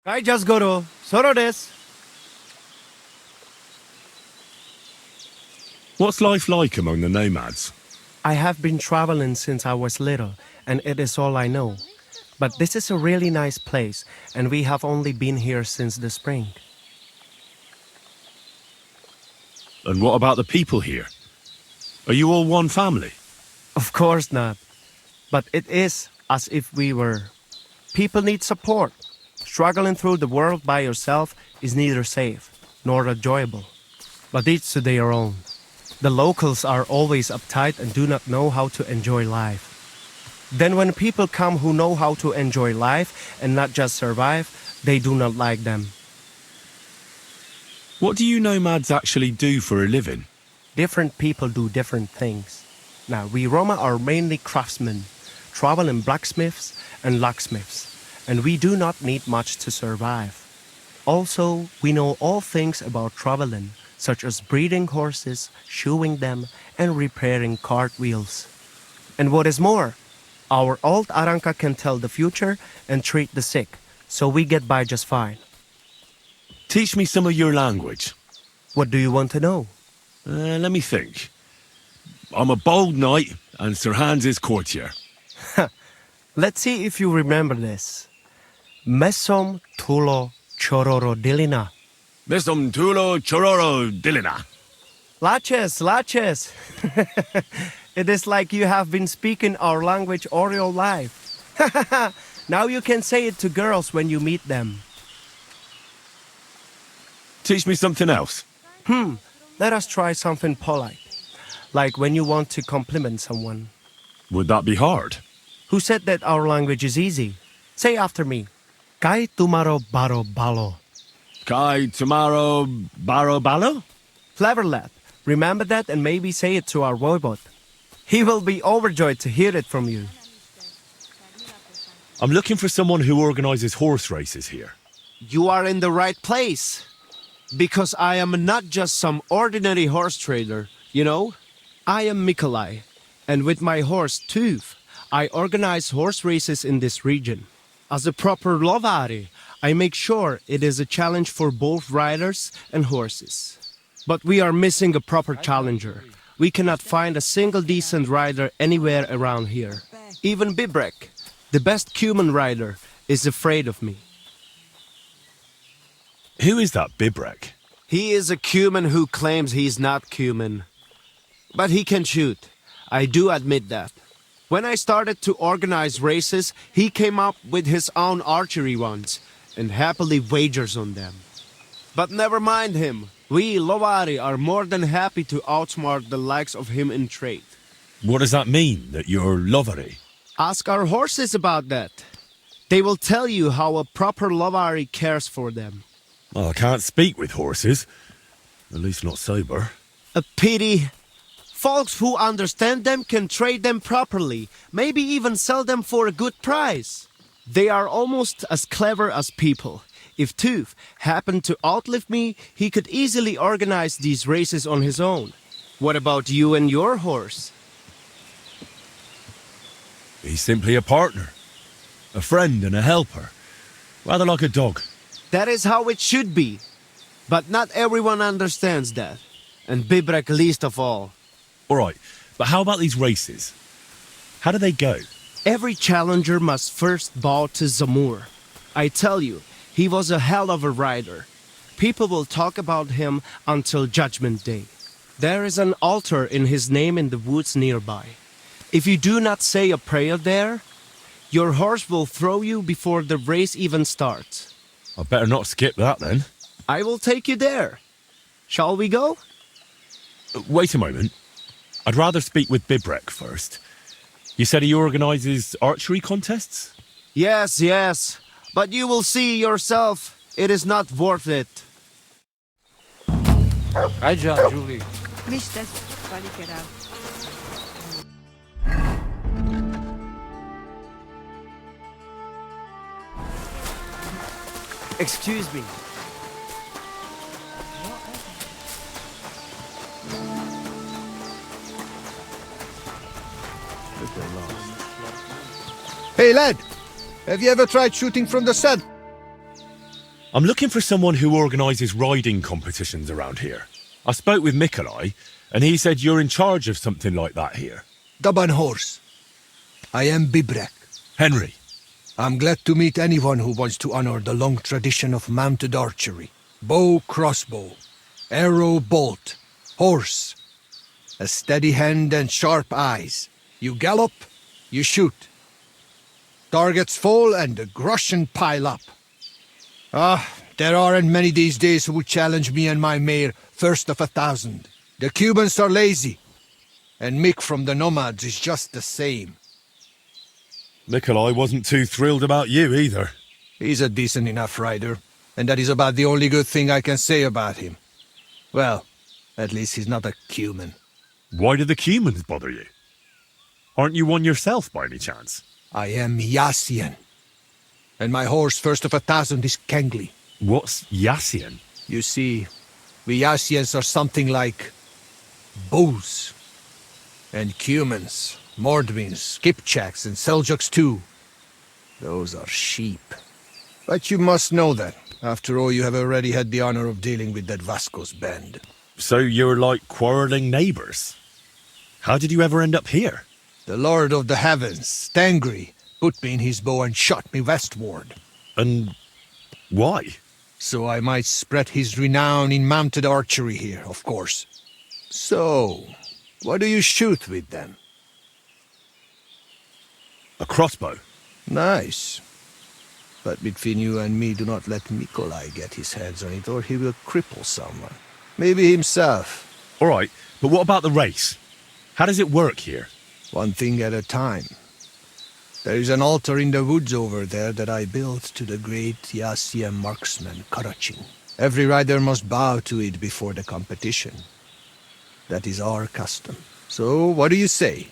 I just go to Soro desu. What's life like among the nomads? I have been traveling since I was little, and it is all I know. But this is a really nice place, and we have only been here since the spring. And what about the people here? Are you all one family? Of course not. But it is as if we were. People need support. Struggling through the world by yourself is neither safe nor enjoyable. But each to their own. The locals are always uptight and do not know how to enjoy life. Then when people come who know how to enjoy life and not just survive, they do not like them. What do you nomads actually do for a living? Different people do different things. Now, we Roma are mainly craftsmen, traveling blacksmiths and locksmiths, and we do not need much to survive. Also, we know all things about traveling, such as breeding horses, shoeing them, and repairing cartwheels. And what is more, our old Aranka can tell the future and treat the sick, so we get by just fine. Teach me some of your language. What do you want to know? Let me think. I'm a bold knight, and Sir Hans is courtier. Let's see if you remember this. Mesom tulo chororo dilina. Mesum tulo chororo dilina. Laches, laches. It is like you have been speaking our language all your life. Now you can say it to girls when you meet them. Teach me something else. Let us try something polite. Like when you want to compliment someone. Would that be hard? Who said that our language is easy? Say after me. Kai tumaro baro balo. Kai tomorrow baro balo? Clever lad. Remember that and maybe say it to our voivod. He will be overjoyed to hear it from you. I'm looking for someone who organizes horse races here. You are in the right place. Because I am not just some ordinary horse trader, you know? I am Mikolai, and with my horse Tooth, I organize horse races in this region. As a proper lovari, I make sure it is a challenge for both riders and horses. But we are missing a proper challenger. We cannot find a single decent rider anywhere around here. Even Bibrek, the best Cuman rider, is afraid of me. Who is that Bibrek? He is a Cuman who claims he's not Cuman. But he can shoot. I do admit that. When I started to organize races, he came up with his own archery ones and happily wagers on them. But never mind him. We, Lovari, are more than happy to outsmart the likes of him in trade. What does that mean, that you're lovery? Ask our horses about that. They will tell you how a proper Lovari cares for them. Well, I can't speak with horses. At least not sober. A pity. Folks who understand them can trade them properly, maybe even sell them for a good price. They are almost as clever as people. If Tooth happened to outlive me, he could easily organize these races on his own. What about you and your horse? He's simply a partner. A friend and a helper. Rather like a dog. That is how it should be. But not everyone understands that. And Bibrek least of all. All right, but how about these races? How do they go? Every challenger must first bow to Zamur. I tell you, he was a hell of a rider. People will talk about him until Judgment Day. There is an altar in his name in the woods nearby. If you do not say a prayer there, your horse will throw you before the race even starts. I better not skip that then. I will take you there. Shall we go? Wait a moment. I'd rather speak with Bibrek first. You said he organizes archery contests? Yes, yes. But you will see yourself, it is not worth it. Hi, John, Julie. Excuse me. Hey lad, have you ever tried shooting from the sun? I'm looking for someone who organises riding competitions around here. I spoke with Mikolai, and he said you're in charge of something like that here. Daban horse. I am Bibrek. Henry. I'm glad to meet anyone who wants to honor the long tradition of mounted archery. Bow, crossbow, arrow, bolt, horse. A steady hand and sharp eyes. You gallop, you shoot. Targets fall and the groschen pile up. There aren't many these days who would challenge me and my mare first of 1,000. The Cubans are lazy, and Mick from the Nomads is just the same. Mikolai wasn't too thrilled about you either. He's a decent enough rider, and that is about the only good thing I can say about him. Well, at least he's not a Cuman. Why do the Cumans bother you? Aren't you one yourself by any chance? I am Yassian, and my horse first of 1,000 is Kengli. What's Yassian? You see, we Yassians are something like bulls, and Cumans, Mordvins, Kipchaks, and Seljuks too. Those are sheep. But you must know that. After all, you have already had the honor of dealing with that Vasco's band. So you're like quarrelling neighbours. How did you ever end up here? The Lord of the Heavens, Tangri, put me in his bow and shot me westward. And why? So I might spread his renown in mounted archery here, of course. So, what do you shoot with then? A crossbow. Nice. But between you and me, do not let Mikolai get his hands on it, or he will cripple someone. Maybe himself. All right, but what about the race? How does it work here? One thing at a time. There is an altar in the woods over there that I built to the great Yassian marksman, Karachin. Every rider must bow to it before the competition. That is our custom. So, what do you say?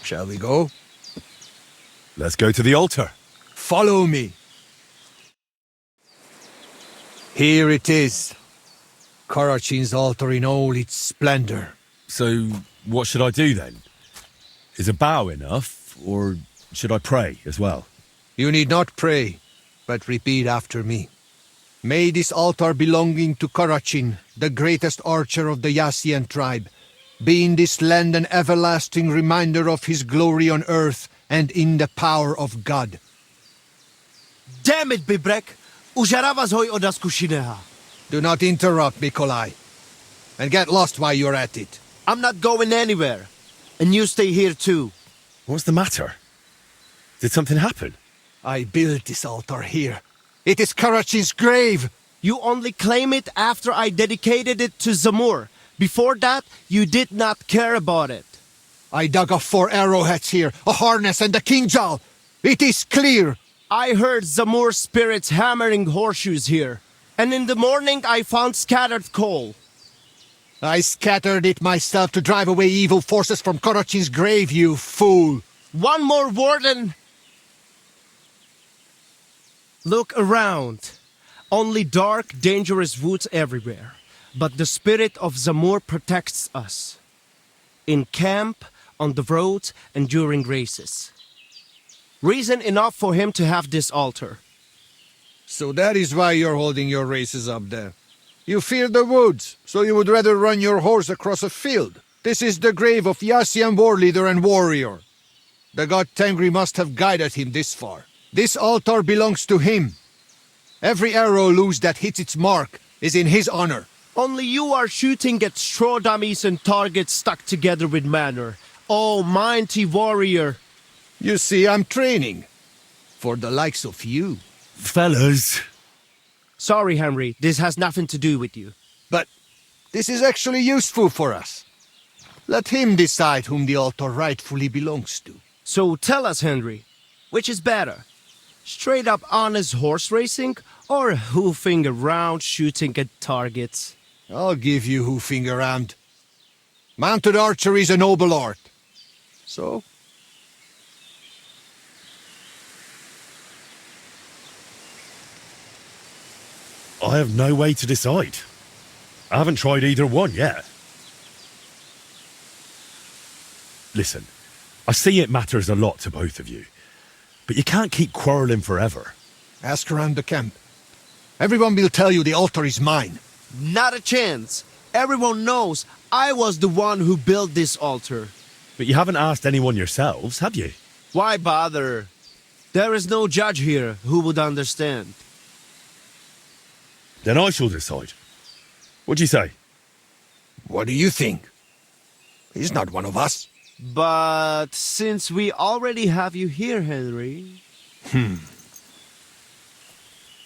Shall we go? Let's go to the altar. Follow me. Here it is. Karachin's altar in all its splendor. So, what should I do then? Is a bow enough, or should I pray as well? You need not pray, but repeat after me. May this altar belonging to Karachin, the greatest archer of the Yassian tribe, be in this land an everlasting reminder of his glory on earth and in the power of God. Damn it, Bibrek! Užarava zhoj od daskušineha. Do not interrupt, Mikolai. And get lost while you're at it. I'm not going anywhere. And you stay here too. What's the matter? Did something happen? I built this altar here. It is Karachin's grave! You only claim it after I dedicated it to Zamur. Before that, you did not care about it. I dug up 4 arrowheads here, a harness and a kinjal. It is clear. I heard Zamur spirits hammering horseshoes here. And in the morning I found scattered coal. I scattered it myself to drive away evil forces from Karachin's grave, you fool. One more word and... Look around. Only dark, dangerous woods everywhere. But the spirit of Zamur protects us. In camp, on the road, and during races. Reason enough for him to have this altar. So that is why you're holding your races up there. You fear the woods, so you would rather run your horse across a field. This is the grave of Yassian war leader and warrior. The god Tengri must have guided him this far. This altar belongs to him. Every arrow loose that hits its mark is in his honor. Only you are shooting at straw dummies and targets stuck together with manner. Oh, mighty warrior. You see, I'm training. For the likes of you. Fellas. Sorry, Henry, this has nothing to do with you. But this is actually useful for us. Let him decide whom the altar rightfully belongs to. So tell us, Henry, which is better? Straight up honest horse racing or hoofing around shooting at targets? I'll give you hoofing around. Mounted archery is a noble art. So? I have no way to decide. I haven't tried either one yet. Listen, I see it matters a lot to both of you, but you can't keep quarrelling forever. Ask around the camp. Everyone will tell you the altar is mine. Not a chance. Everyone knows I was the one who built this altar. But you haven't asked anyone yourselves, have you? Why bother? There is no judge here who would understand. Then I shall decide. What do you say? What do you think? He's not one of us. But since we already have you here, Henry...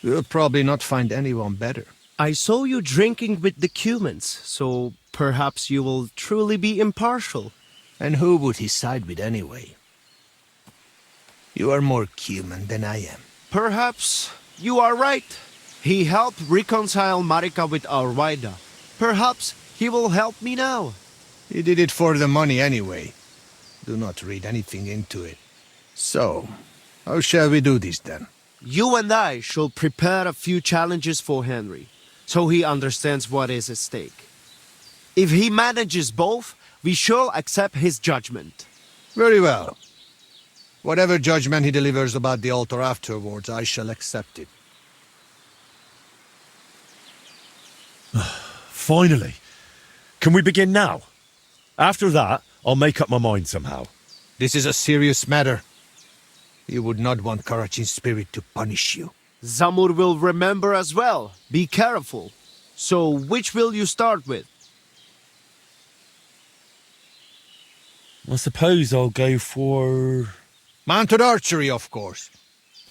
We'll probably not find anyone better. I saw you drinking with the Cumans, so perhaps you will truly be impartial. And who would he side with anyway? You are more Cuman than I am. Perhaps you are right. He helped reconcile Marika with our Waida. Perhaps he will help me now. He did it for the money anyway. Do not read anything into it. So, how shall we do this then? You and I shall prepare a few challenges for Henry, so he understands what is at stake. If he manages both, we shall accept his judgment. Very well. Whatever judgment he delivers about the altar afterwards, I shall accept it. Finally. Can we begin now? After that, I'll make up my mind somehow. This is a serious matter. You would not want Karachin's spirit to punish you. Zamur will remember as well. Be careful. So, which will you start with? I suppose I'll go for... Mounted archery, of course.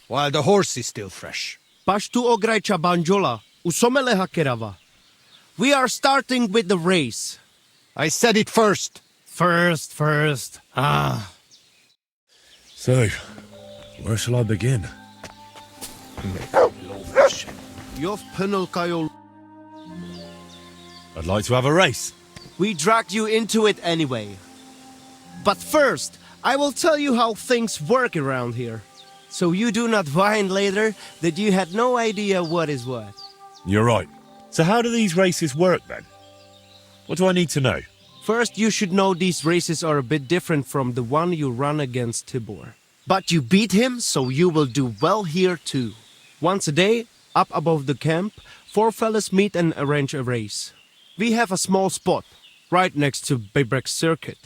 While the horse is still fresh. Pashtu ograjcha banjola, usomeleha kerava. We are starting with the race. I said it first. First. So, where shall I begin? You've penulkayo. I'd like to have a race. We dragged you into it anyway. But first, I will tell you how things work around here. So you do not whine later that you had no idea what is what. You're right. So how do these races work then? What do I need to know? First, you should know these races are a bit different from the one you run against Tibor. But you beat him, so you will do well here too. Once a day, up above the camp, 4 fellas meet and arrange a race. We have a small spot, right next to Bebrek's circuit.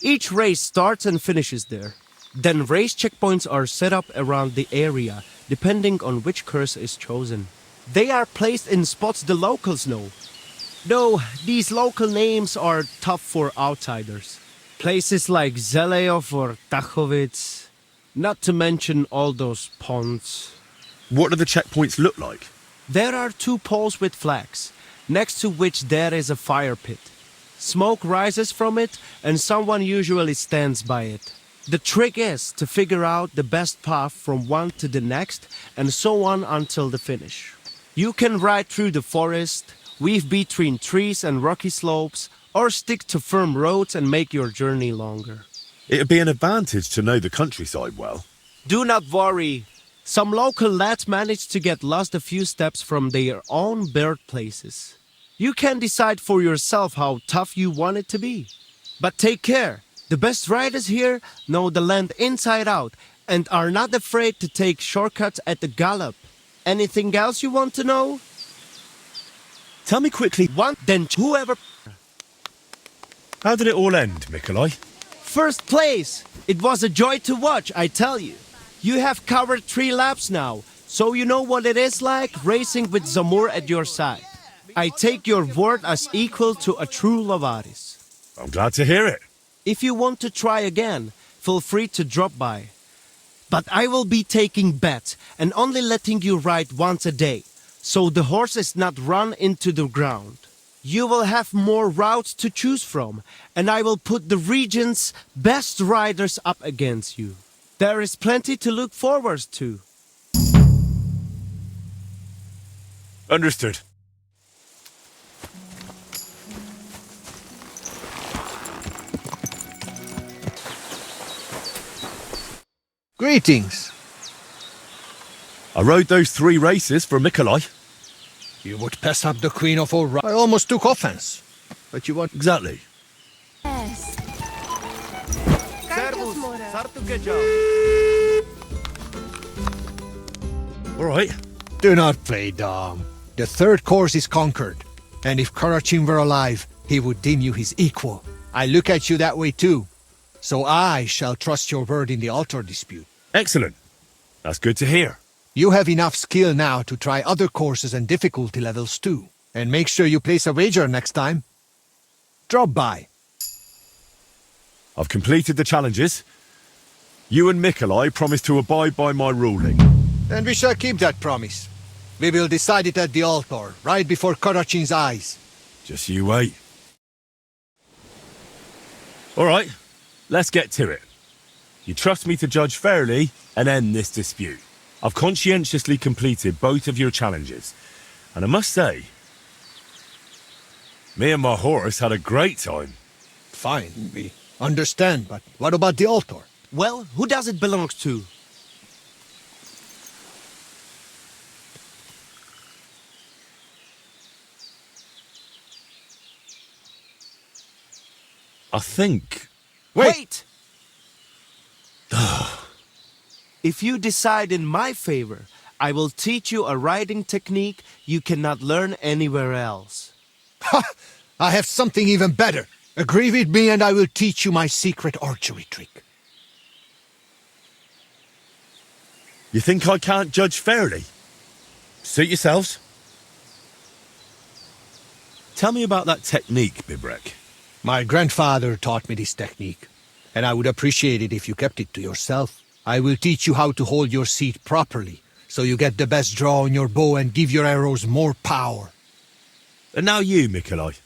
Each race starts and finishes there. Then race checkpoints are set up around the area, depending on which curse is chosen. They are placed in spots the locals know. Though these local names are tough for outsiders. Places like Zeleov or Tachovitz, not to mention all those ponds. What do the checkpoints look like? There are 2 poles with flags, next to which there is a fire pit. Smoke rises from it, and someone usually stands by it. The trick is to figure out the best path from one to the next, and so on until the finish. You can ride through the forest, weave between trees and rocky slopes, or stick to firm roads and make your journey longer. It'd be an advantage to know the countryside well. Do not worry. Some local lads managed to get lost a few steps from their own birthplaces. You can decide for yourself how tough you want it to be. But take care. The best riders here know the land inside out and are not afraid to take shortcuts at the gallop. Anything else you want to know? Tell me quickly, Then whoever... how did it all end, Mikolai? First place! It was a joy to watch, I tell you. You have covered 3 laps now, so you know what it is like racing with Zamur at your side. I take your word as equal to a true Lavaris. I'm glad to hear it. If you want to try again, feel free to drop by. But I will be taking bets and only letting you ride once a day, so the horse is not run into the ground. You will have more routes to choose from, and I will put the region's best riders up against you. There is plenty to look forward to. Understood. Greetings. I rode those 3 races for Mikolai. You would pass up the queen of all right. I almost took offense. But you want... Exactly. Yes. Servus, Sartukeja. All right. Do not play dumb. The third course is conquered, and if Karachin were alive, he would deem you his equal. I look at you that way too, so I shall trust your word in the altar dispute. Excellent. That's good to hear. You have enough skill now to try other courses and difficulty levels too, and make sure you place a wager next time. Drop by. I've completed the challenges. You and Mikolai promised to abide by my ruling. And we shall keep that promise. We will decide it at the altar, right before Karachin's eyes. Just you wait. All right, let's get to it. You trust me to judge fairly and end this dispute. I've conscientiously completed both of your challenges, and I must say, me and my horse had a great time. Fine, we understand, but what about the altar? Well, who does it belong to? I think... Wait! If you decide in my favor, I will teach you a riding technique you cannot learn anywhere else. Ha! I have something even better. Agree with me and I will teach you my secret archery trick. You think I can't judge fairly? Suit yourselves. Tell me about that technique, Bibrek. My grandfather taught me this technique, and I would appreciate it if you kept it to yourself. I will teach you how to hold your seat properly, so you get the best draw on your bow and give your arrows more power. And now you, Mikolai.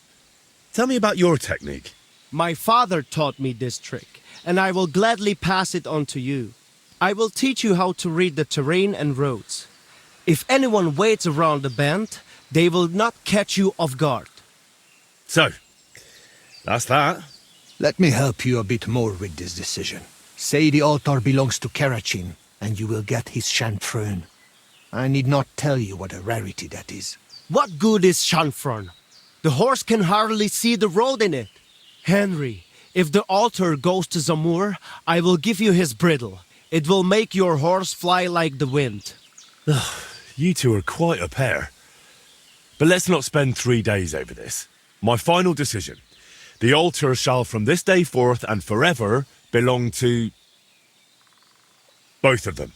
Tell me about your technique. My father taught me this trick, and I will gladly pass it on to you. I will teach you how to read the terrain and roads. If anyone waits around the bend, they will not catch you off guard. So, that's that. Let me help you a bit more with this decision. Say the altar belongs to Karachin, and you will get his chanfrein. I need not tell you what a rarity that is. What good is chanfrein? The horse can hardly see the road in it. Henry, if the altar goes to Zamur, I will give you his bridle. It will make your horse fly like the wind. You two are quite a pair. But let's not spend 3 days over this. My final decision. The altar shall from this day forth and forever belong to... both of them.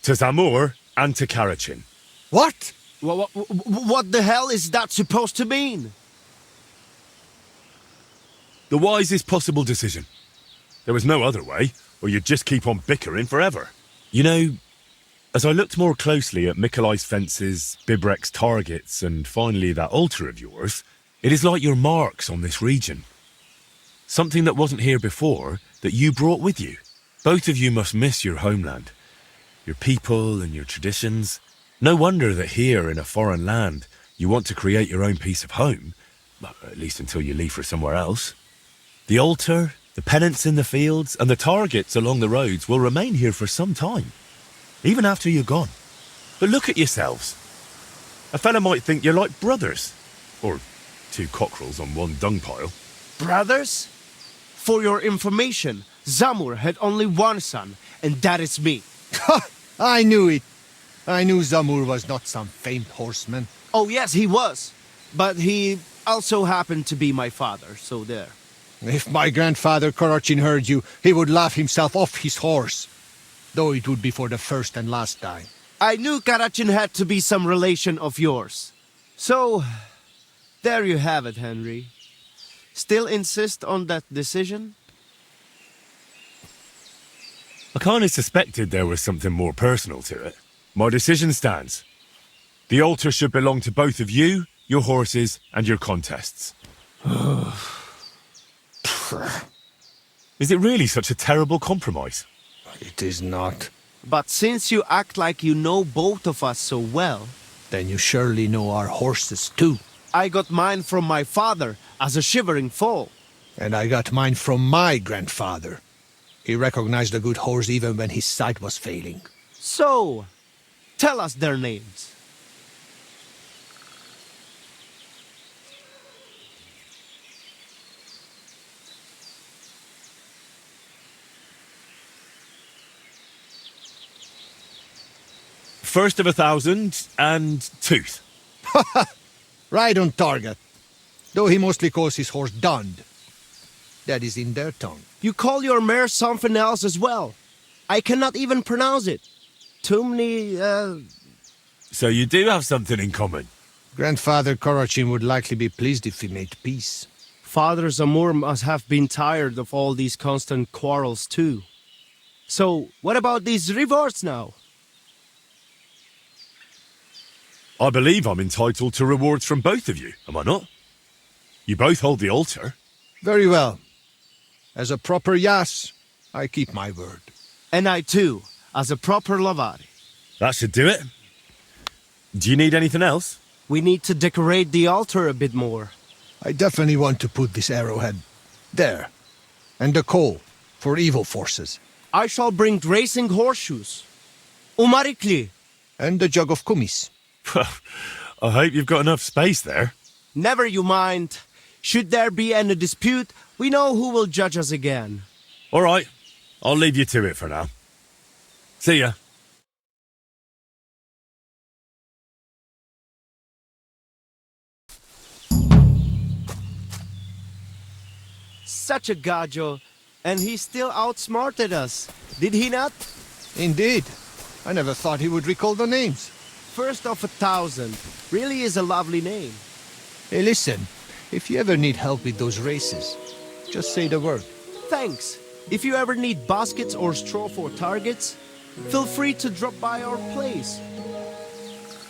To Zamur and to Karachin. What? What the hell is that supposed to mean? The wisest possible decision. There was no other way, or you'd just keep on bickering forever. You know, as I looked more closely at Mikolai's fences, Bibrek's targets, and finally that altar of yours, it is like your marks on this region. Something that wasn't here before, that you brought with you. Both of you must miss your homeland, your people and your traditions. No wonder that here in a foreign land, you want to create your own piece of home, well, at least until you leave for somewhere else. The altar, the pennants in the fields, and the targets along the roads will remain here for some time, even after you're gone. But look at yourselves. A fella might think you're like brothers, or two cockerels on one dung pile. Brothers? For your information, Zamur had only one son, and that is me. I knew it. I knew Zamur was not some famed horseman. Oh yes, he was. But he also happened to be my father, so there. If my grandfather Karachin heard you, he would laugh himself off his horse. Though it would be for the first and last time. I knew Karachin had to be some relation of yours. So, there you have it, Henry. Still insist on that decision? I kind of suspected there was something more personal to it. My decision stands. The altar should belong to both of you, your horses, and your contests. Is it really such a terrible compromise? It is not. But since you act like you know both of us so well... Then you surely know our horses too. I got mine from my father as a shivering foal. And I got mine from my grandfather. He recognized a good horse even when his sight was failing. So, tell us their names. First of 1,000 and tooth. Right on target. Though he mostly calls his horse Dund. That is in their tongue. You call your mare something else as well. I cannot even pronounce it. Tumni, So you do have something in common. Grandfather Korochin would likely be pleased if we made peace. Father Zamur must have been tired of all these constant quarrels too. So, what about these rewards now? I believe I'm entitled to rewards from both of you, am I not? You both hold the altar. Very well. As a proper Yas, I keep my word. And I too, as a proper Lavari. That should do it. Do you need anything else? We need to decorate the altar a bit more. I definitely want to put this arrowhead there. And the coal for evil forces. I shall bring racing horseshoes. Umarikli. And the jug of kumis. I hope you've got enough space there. Never you mind. Should there be any dispute, we know who will judge us again. All right, I'll leave you to it for now. See ya. Such a gajo, and he still outsmarted us, did he not? Indeed. I never thought he would recall the names. First of 1,000, really is a lovely name. Hey, listen. If you ever need help with those races, just say the word. Thanks. If you ever need baskets or straw for targets, feel free to drop by our place.